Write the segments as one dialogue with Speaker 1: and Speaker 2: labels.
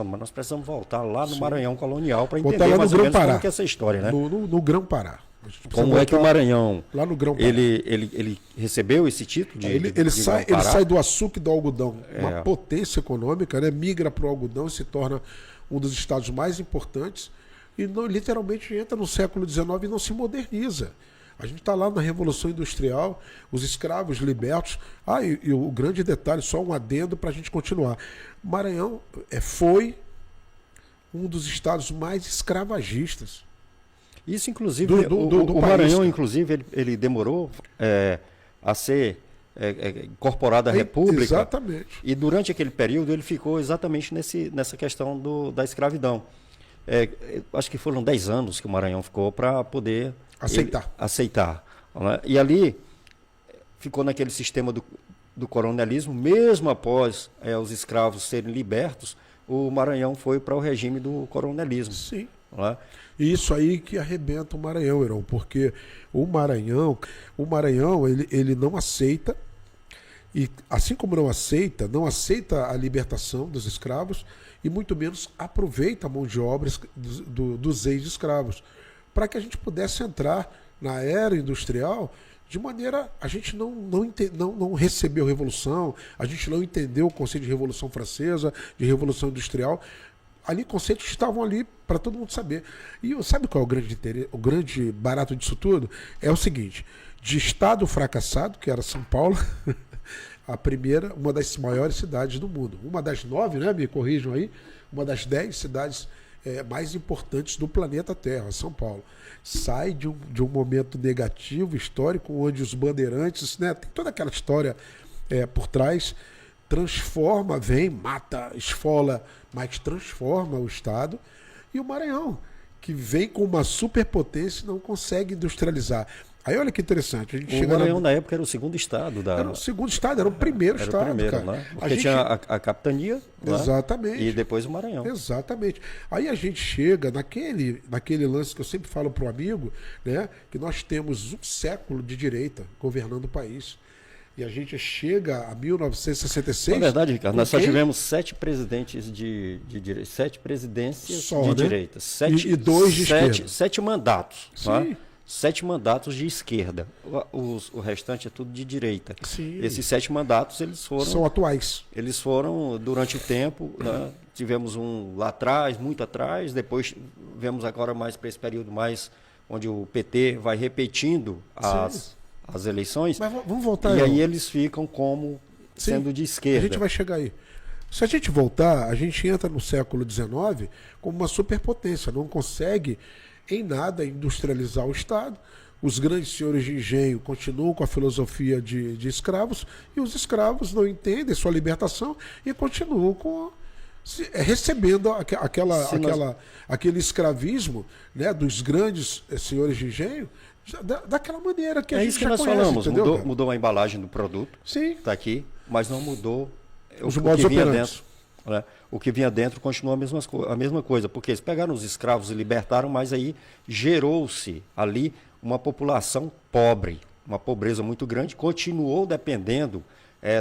Speaker 1: Mas nós precisamos voltar lá no Maranhão colonial para
Speaker 2: Voltar
Speaker 1: entender
Speaker 2: lá
Speaker 1: mais
Speaker 2: no
Speaker 1: ou menos
Speaker 2: Grão-Pará.
Speaker 1: como que é essa história, né?
Speaker 2: No Grão-Pará. A gente precisa
Speaker 1: Como é que o
Speaker 2: voltar
Speaker 1: Maranhão,
Speaker 2: lá no Grão-Pará.
Speaker 1: ele recebeu esse título de
Speaker 2: Ele
Speaker 1: Grão-Pará?
Speaker 2: sai do açúcar e do algodão, uma potência econômica, né? Migra para o algodão e se torna um dos estados mais importantes e não, literalmente entra no século XIX e não se moderniza. A gente está lá na Revolução Industrial, os escravos libertos. E o grande detalhe, só um adendo para a gente continuar. Maranhão foi um dos estados mais escravagistas.
Speaker 1: Isso, inclusive,
Speaker 2: do
Speaker 1: o
Speaker 2: país,
Speaker 1: Maranhão,
Speaker 2: cara.
Speaker 1: inclusive, ele demorou a ser incorporado à República.
Speaker 2: Exatamente.
Speaker 1: E durante aquele período ele ficou exatamente nessa questão da escravidão. Acho que foram 10 anos que o Maranhão ficou para poder aceitar. Né? E ali ficou naquele sistema do coronelismo, mesmo após os escravos serem libertos, o Maranhão foi para o regime do coronelismo.
Speaker 2: Sim.
Speaker 1: Né?
Speaker 2: E isso aí que arrebenta o Maranhão, Heron, porque o Maranhão ele não aceita, e assim como não aceita a libertação dos escravos e muito menos aproveita a mão de obra dos ex-escravos, para que a gente pudesse entrar na era industrial de maneira... A gente não recebeu revolução, a gente não entendeu o conceito de Revolução Francesa, de Revolução Industrial. Ali, conceitos que estavam ali para todo mundo saber. E sabe qual é o grande barato disso tudo? É o seguinte, de estado fracassado, que era São Paulo, uma das maiores cidades do mundo. Uma das 9, né, me corrijam aí, uma das 10 cidades mais importantes do planeta Terra, São Paulo. Sai de um momento negativo, histórico, onde os bandeirantes, né, tem toda aquela história por trás, transforma, mata, esfola, mas transforma o Estado. E o Maranhão, que vem com uma superpotência e não consegue industrializar. Aí olha que interessante.
Speaker 1: O Maranhão, na época, era o segundo estado.
Speaker 2: Era o segundo estado, era o primeiro estado.
Speaker 1: Era o primeiro,
Speaker 2: cara.
Speaker 1: né? Porque tinha a capitania,
Speaker 2: exatamente.
Speaker 1: Né? E depois o Maranhão.
Speaker 2: Exatamente. Aí a gente chega naquele lance que eu sempre falo para o amigo, né, que nós temos um século de direita governando o país. E a gente chega a 1966...
Speaker 1: Na verdade, Ricardo, nós só tivemos 7 presidentes de direita, 7 presidências
Speaker 2: só,
Speaker 1: de
Speaker 2: né?
Speaker 1: direita.
Speaker 2: E 2 de esquerda.
Speaker 1: 7 mandatos.
Speaker 2: Sim.
Speaker 1: Tá? 7 mandatos de esquerda. O restante é tudo de direita.
Speaker 2: Sim.
Speaker 1: Esses 7 mandatos,
Speaker 2: são atuais.
Speaker 1: Eles foram durante o tempo, né? Tivemos um lá atrás, muito atrás, depois vemos agora mais para esse período mais onde o PT vai repetindo as eleições.
Speaker 2: Mas vamos voltar.
Speaker 1: E aí eles ficam como sendo de esquerda.
Speaker 2: A gente vai chegar aí. Se a gente voltar, a gente entra no século XIX como uma superpotência, não consegue em nada industrializar o Estado. Os grandes senhores de engenho continuam com a filosofia de escravos e os escravos não entendem sua libertação e continuam recebendo aquele escravismo, né, dos grandes senhores de engenho daquela maneira que a gente
Speaker 1: isso que
Speaker 2: já
Speaker 1: nós
Speaker 2: conhece,
Speaker 1: falamos.
Speaker 2: entendeu,
Speaker 1: Mudou a embalagem do produto.
Speaker 2: Sim.
Speaker 1: Está aqui, mas não mudou
Speaker 2: os
Speaker 1: o
Speaker 2: modos
Speaker 1: que vinha
Speaker 2: operantes.
Speaker 1: dentro. Né? O que vinha dentro continua a mesma coisa, porque eles pegaram os escravos e libertaram, mas aí gerou-se ali uma população pobre, uma pobreza muito grande, continuou dependendo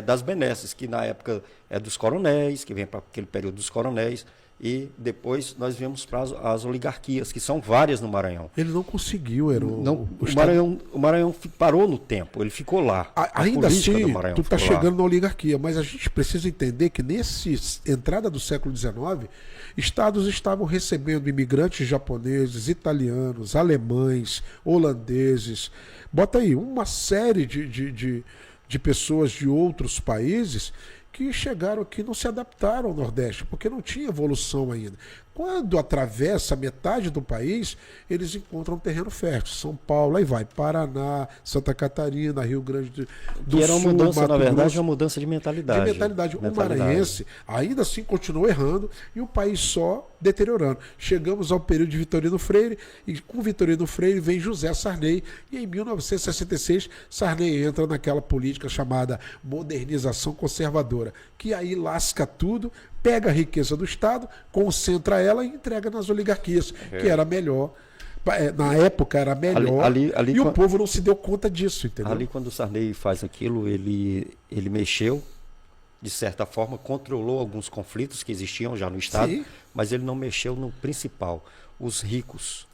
Speaker 1: das benesses, que na época é dos coronéis, que vem para aquele período dos coronéis, e depois nós vemos para as oligarquias, que são várias no Maranhão.
Speaker 2: Ele não conseguiu,
Speaker 1: o Maranhão parou no tempo, ele ficou lá.
Speaker 2: Ainda assim, tu está chegando na oligarquia, mas a gente precisa entender que nessa entrada do século XIX, estados estavam recebendo imigrantes japoneses, italianos, alemães, holandeses, bota aí, uma série de pessoas de outros países que chegaram aqui e não se adaptaram ao Nordeste, porque não tinha evolução ainda. Quando atravessa metade do país, eles encontram um terreno fértil. São Paulo, aí vai, Paraná, Santa Catarina, Rio Grande do Sul.
Speaker 1: Que era uma mudança,
Speaker 2: Mato
Speaker 1: na verdade,
Speaker 2: Grosso.
Speaker 1: uma mudança de mentalidade.
Speaker 2: O maranhense ainda assim continuou errando e o país só deteriorando. Chegamos ao período de Vitorino Freire e com Vitorino Freire vem José Sarney e em 1966 Sarney entra naquela política chamada modernização conservadora, que aí lasca tudo, pega a riqueza do Estado, concentra ela e entrega nas oligarquias, que era melhor. Na época era melhor e o povo não se deu conta disso, entendeu?
Speaker 1: Ali quando o Sarney faz aquilo, ele mexeu de certa forma, controlou alguns conflitos que existiam já no Estado,
Speaker 2: Sim.
Speaker 1: mas ele não mexeu no principal, os ricos.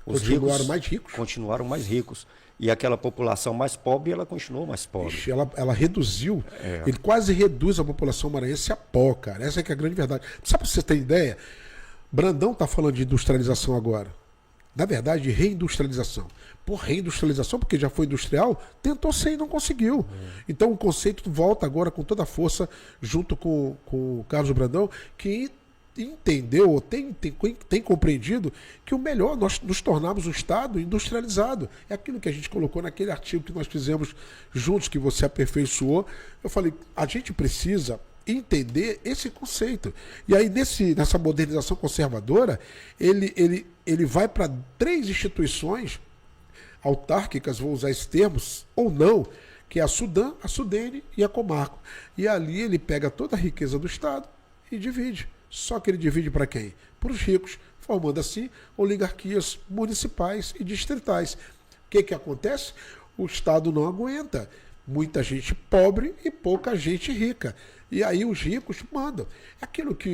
Speaker 1: Os
Speaker 2: Continuaram
Speaker 1: ricos
Speaker 2: mais ricos.
Speaker 1: continuaram mais ricos. E aquela população mais pobre, ela continuou mais pobre.
Speaker 2: Ixi, ela reduziu, ele quase reduz a população maranhense a pó, cara. Essa é que é a grande verdade. Sabe pra você ter ideia? Brandão está falando de industrialização agora. Na verdade, de reindustrialização. Por reindustrialização, porque já foi industrial, tentou ser e não conseguiu. Então o conceito volta agora com toda a força, junto com o Carlos Brandão, que entendeu, ou tem compreendido que o melhor nós nos tornarmos um Estado industrializado. É aquilo que a gente colocou naquele artigo que nós fizemos juntos, que você aperfeiçoou. Eu falei, a gente precisa entender esse conceito. E aí, nessa modernização conservadora, ele vai para 3 instituições autárquicas, vou usar esses termos, ou não, que é a Sudan, a Sudene e a Comarco. E ali ele pega toda a riqueza do Estado e divide. Só que ele divide para quem? Para os ricos, formando assim oligarquias municipais e distritais. O que acontece? O Estado não aguenta. Muita gente pobre e pouca gente rica. E aí os ricos mandam. Aquilo que